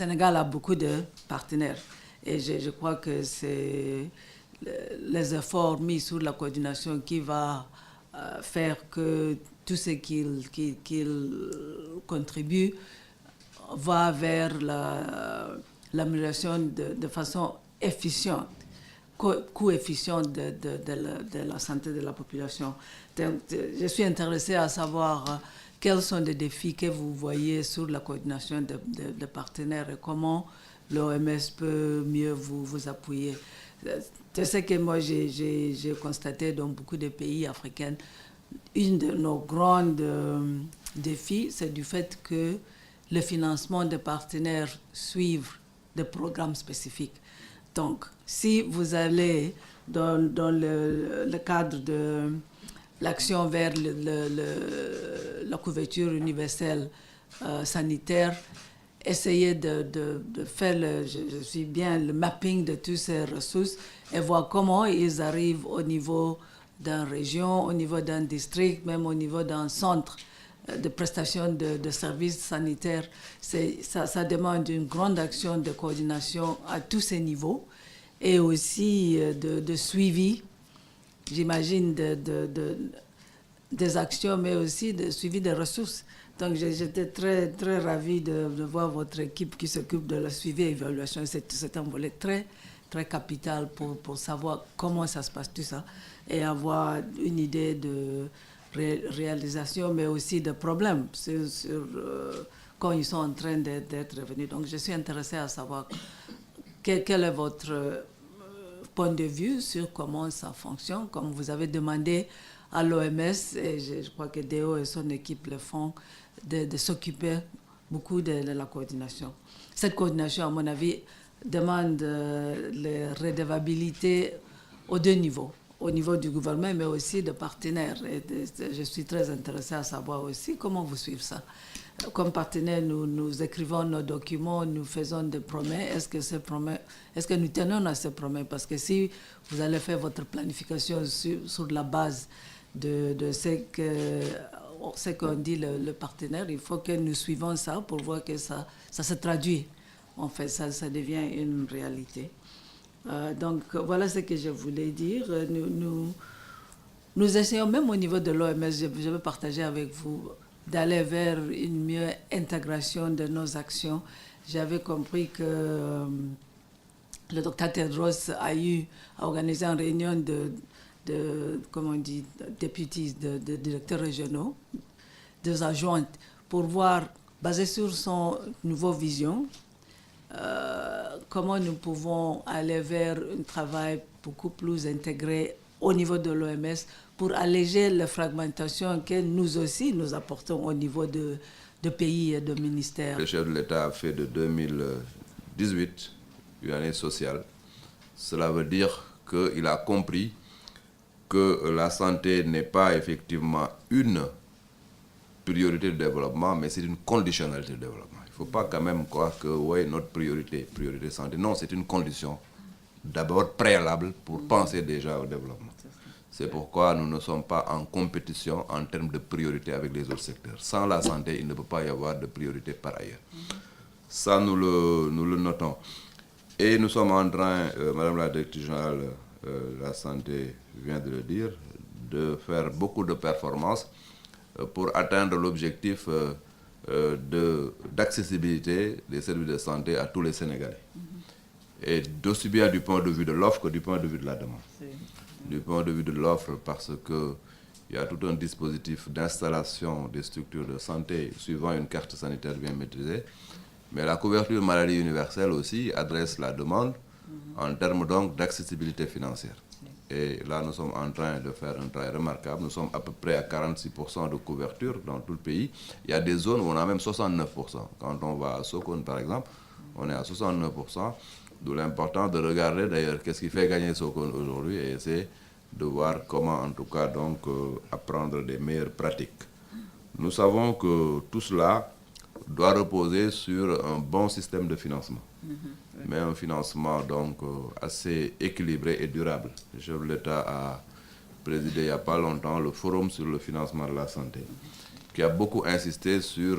Sénégal a beaucoup de partenaires. Et je crois que c'est les efforts mis sur la coordination qui va faire que tout ce qu'il contribue va vers l'amélioration de façon efficiente, coefficiente de la santé de la population. Donc, je suis intéressée à savoir quels sont les défis que vous voyez sur la coordination de partenaires et comment l'OMS peut mieux vous appuyer. C'est ce que moi j'ai constaté dans beaucoup de pays africains. Une de nos grands défis, c'est du fait que le financement des partenaires suivent des programmes spécifiques. Donc, si vous allez dans le cadre de l'action vers la couverture universelle sanitaire, essayer de faire je suis bien le mapping de toutes ces ressources et voir comment ils arrivent au niveau d'une région, au niveau d'un district, même au niveau d'un centre de prestation de services sanitaires. Ça demande une grande action de coordination à tous ces niveaux et aussi de suivi, j'imagine, des actions, mais aussi de suivi des ressources. Donc j'étais très, très ravie de voir votre équipe qui s'occupe de la suivi et évaluation. C'est un volet très, très capital pour savoir comment ça se passe tout ça et avoir une idée de réalisation, mais aussi de problèmes quand ils sont en train d'être revenus. Donc je suis intéressée à savoir quel est votre point de vue sur comment ça fonctionne, comme vous avez demandé à l'OMS, et je crois que Déo et son équipe le font, de s'occuper beaucoup de la coordination. Cette coordination, à mon avis, demande la redevabilité aux deux niveaux, au niveau du gouvernement, mais aussi des partenaires. Et je suis très intéressée à savoir aussi comment vous suivez ça. Comme partenaire, nous écrivons nos documents, nous faisons des promesses. Est-ce que nous tenons à ces promesses? Parce que si vous allez faire votre planification sur la base de ce qu'on dit le partenaire, il faut que nous suivons ça pour voir que ça se traduit. En fait, ça devient une réalité. Donc, voilà ce que je voulais dire. Nous essayons, même au niveau de l'OMS, je veux partager avec vous, d'aller vers une meilleure intégration de nos actions. J'avais compris que le docteur Tedros a organisé une réunion comment on dit, députés, de directeurs régionaux, des adjointes, pour voir, basé sur son nouveau vision, comment nous pouvons aller vers un travail beaucoup plus intégré au niveau de l'OMS pour alléger la fragmentation que nous aussi nous apportons au niveau de pays et de ministères. Le chef de l'État a fait de 2018 une année sociale. Cela veut dire qu'il a compris que la santé n'est pas effectivement une priorité de développement, mais c'est une conditionnalité de développement. Il ne faut pas quand même croire que ouais, notre priorité santé. Non, c'est une condition d'abord préalable pour penser déjà au développement. C'est pourquoi nous ne sommes pas en compétition en termes de priorité avec les autres secteurs. Sans la santé, il ne peut pas y avoir de priorité par ailleurs. Ça, nous le notons. Et nous sommes en train, Madame la Directrice Générale de la Santé vient de le dire, de faire beaucoup de performances pour atteindre l'objectif d'accessibilité des services de santé à tous les Sénégalais. Et d'aussi bien du point de vue de l'offre que du point de vue de la demande. Du point de vue de l'offre, parce qu'il y a tout un dispositif d'installation des structures de santé suivant une carte sanitaire bien maîtrisée. Mais la couverture maladie universelle aussi adresse la demande en termes donc d'accessibilité financière. Et là, nous sommes en train de faire un travail remarquable. Nous sommes à peu près à 46% de couverture dans tout le pays. Il y a des zones où on a même 69%. Quand on va à Sokone, par exemple, on est à 69%. D'où l'importance de regarder d'ailleurs qu'est-ce qui fait gagner Sokone aujourd'hui et essayer de voir comment, en tout cas, donc, apprendre des meilleures pratiques. Nous savons que tout cela doit reposer sur un bon système de financement, mais un financement donc assez équilibré et durable. Le chef de l'État a présidé il n'y a pas longtemps le forum sur le financement de la santé, qui a beaucoup insisté sur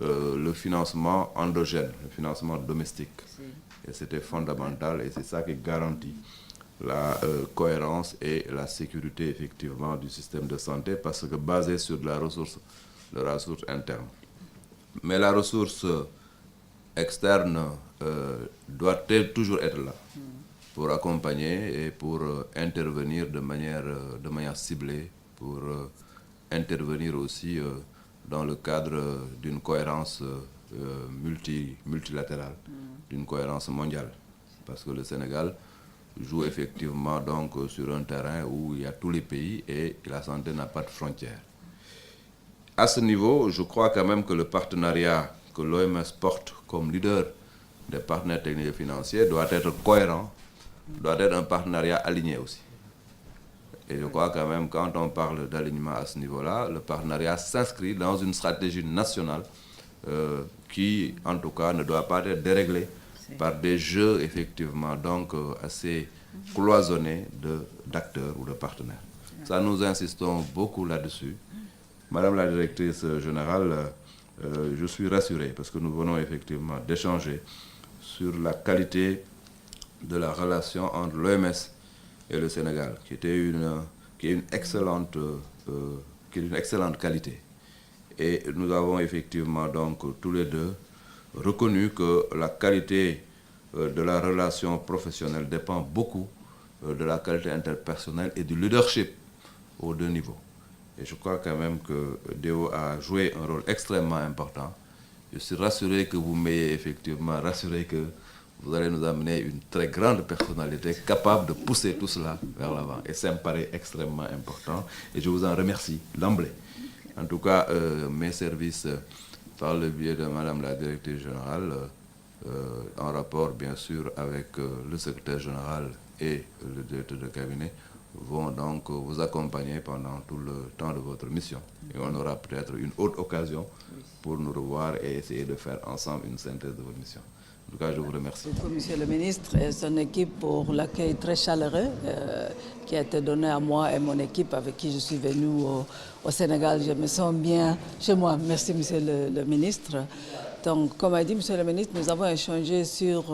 le financement endogène, le financement domestique. Et c'était fondamental et c'est ça qui garantit la cohérence et la sécurité effectivement du système de santé parce que basé sur de la ressource interne. Mais la ressource externe doit toujours être là pour accompagner et pour intervenir de manière ciblée, pour intervenir aussi dans le cadre d'une cohérence multilatérale, d'une cohérence mondiale. Parce que le Sénégal joue effectivement donc sur un terrain où il y a tous les pays et la santé n'a pas de frontières. À ce niveau, je crois quand même que le partenariat que l'OMS porte comme leader des partenaires techniques et financiers doit être cohérent, doit être un partenariat aligné aussi. Et je crois quand même, quand on parle d'alignement à ce niveau-là, le partenariat s'inscrit dans une stratégie nationale qui, en tout cas, ne doit pas être déréglée par des jeux, effectivement, donc assez cloisonnés d'acteurs ou de partenaires. Ça, nous insistons beaucoup là-dessus. Madame la directrice générale, je suis rassuré parce que nous venons effectivement d'échanger sur la qualité de la relation entre l'OMS et le Sénégal, qui est une excellente qualité. Et nous avons effectivement donc tous les deux reconnu que la qualité de la relation professionnelle dépend beaucoup de la qualité interpersonnelle et du leadership aux deux niveaux. Et je crois quand même que Déo a joué un rôle extrêmement important. Je suis rassuré que vous m'ayez effectivement rassuré que vous allez nous amener une très grande personnalité capable de pousser tout cela vers l'avant. Et ça me paraît extrêmement important. Et je vous en remercie d'emblée. En tout cas, mes services, par le biais de Madame la Directrice Générale, en rapport bien sûr avec le Secrétaire Général et le Directeur de cabinet, vont donc vous accompagner pendant tout le temps de votre mission. Et on aura peut-être une autre occasion pour nous revoir et essayer de faire ensemble une synthèse de votre mission. En tout cas, je vous remercie. Beaucoup, Monsieur le ministre et son équipe pour l'accueil très chaleureux qui a été donné à moi et mon équipe avec qui je suis venu au Sénégal. Je me sens bien chez moi. Merci, Monsieur le ministre. Donc, comme a dit Monsieur le ministre, nous avons échangé sur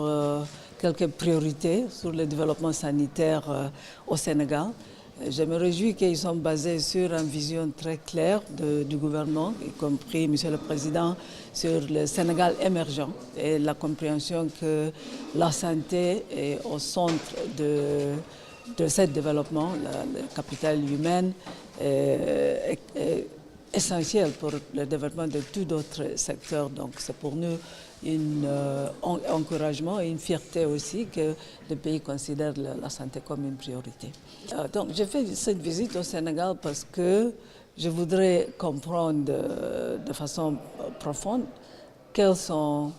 quelques priorités sur le développement sanitaire au Sénégal. Je me réjouis qu'ils sont basés sur une vision très claire du gouvernement, y compris, Monsieur le Président, sur le Sénégal émergent et la compréhension que la santé est au centre de ce développement, le capital humain est essentiel pour le développement de tout d'autres secteurs. Donc c'est pour nous un encouragement et une fierté aussi que le pays considère la santé comme une priorité. Donc j'ai fait cette visite au Sénégal parce que je voudrais comprendre de façon profonde quelles sont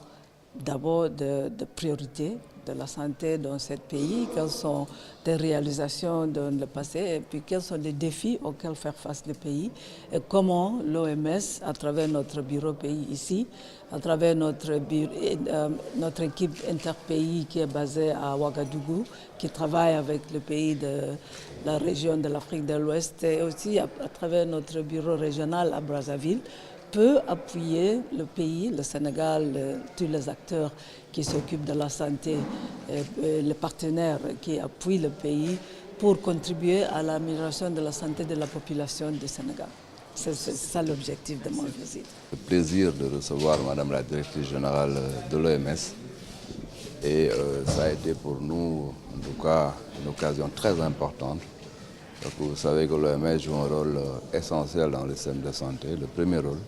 d'abord des priorités de la santé dans ce pays, quelles sont des réalisations dans le passé et puis quels sont les défis auxquels faire face le pays et comment l'OMS, à travers notre bureau pays ici, à travers notre équipe interpays qui est basée à Ouagadougou, qui travaille avec le pays de la région de l'Afrique de l'Ouest et aussi à travers notre bureau régional à Brazzaville, peut appuyer le pays, le Sénégal, tous les acteurs qui s'occupent de la santé, les partenaires qui appuient le pays pour contribuer à l'amélioration de la santé de la population du Sénégal. C'est ça l'objectif de mon visite. Le plaisir de recevoir Madame la Directrice Générale de l'OMS et ça a été pour nous, en tout cas, une occasion très importante. Donc, vous savez que l'OMS joue un rôle essentiel dans le système de santé, le premier rôle.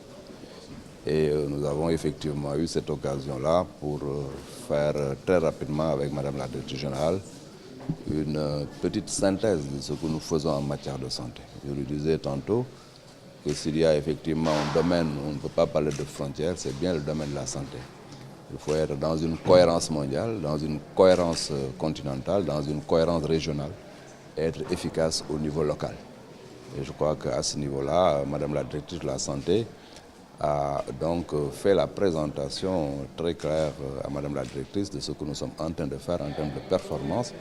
Et nous avons effectivement eu cette occasion-là pour faire très rapidement avec Madame la Directrice Générale une petite synthèse de ce que nous faisons en matière de santé. Je lui disais tantôt que s'il y a effectivement un domaine où on ne peut pas parler de frontières, c'est bien le domaine de la santé. Il faut être dans une cohérence mondiale, dans une cohérence continentale, dans une cohérence régionale et être efficace au niveau local. Et je crois qu'à ce niveau-là, Madame la Directrice de la Santé a donc fait la présentation très claire à Madame la Directrice de ce que nous sommes en train de faire en termes de performance.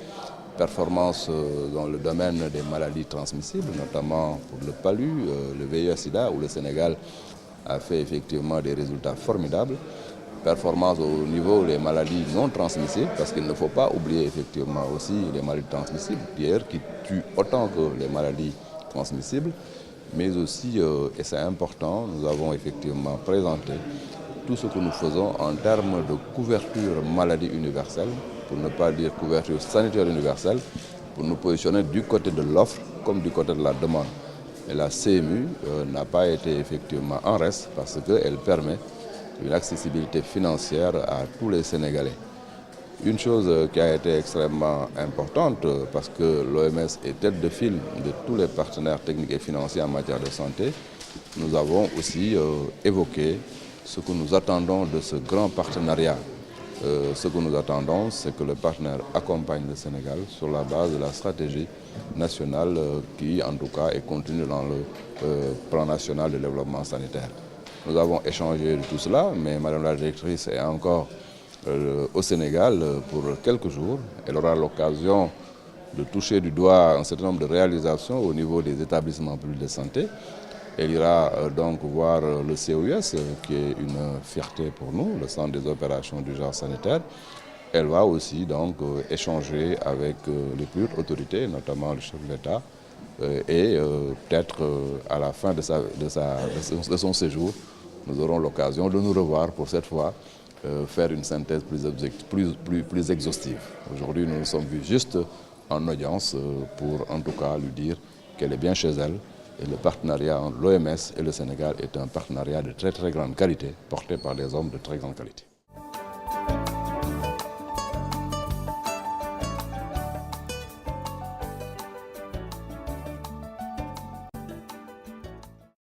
Performance dans le domaine des maladies transmissibles, notamment pour le PALU, le VIH-Sida, où le Sénégal a fait effectivement des résultats formidables. Performance au niveau des maladies non transmissibles, parce qu'il ne faut pas oublier effectivement aussi les maladies transmissibles, d'ailleurs qui tuent autant que les maladies transmissibles, mais aussi, et c'est important, nous avons effectivement présenté tout ce que nous faisons en termes de couverture maladie universelle, pour ne pas dire couverture sanitaire universelle, pour nous positionner du côté de l'offre comme du côté de la demande. Et la CMU n'a pas été effectivement en reste parce qu'elle permet une accessibilité financière à tous les Sénégalais. Une chose qui a été extrêmement importante, parce que l'OMS est tête de file de tous les partenaires techniques et financiers en matière de santé, nous avons aussi évoqué ce que nous attendons de ce grand partenariat. Ce que nous attendons, c'est que le partenaire accompagne le Sénégal sur la base de la stratégie nationale qui, en tout cas, est contenue dans le plan national de développement sanitaire. Nous avons échangé de tout cela, mais Madame la directrice est encore au Sénégal pour quelques jours. Elle aura l'occasion de toucher du doigt un certain nombre de réalisations au niveau des établissements publics de santé. Elle ira donc voir le COUS, qui est une fierté pour nous, le Centre des opérations d'urgence sanitaire. Elle va aussi donc échanger avec les plus hautes autorités, notamment le chef de l'État, et peut-être à la fin de son séjour, nous aurons l'occasion de nous revoir pour cette fois faire une synthèse plus exhaustive. Aujourd'hui, nous nous sommes vus juste en audience pour en tout cas lui dire qu'elle est bien chez elle. Et le partenariat entre l'OMS et le Sénégal est un partenariat de très grande qualité, porté par des hommes de très grande qualité.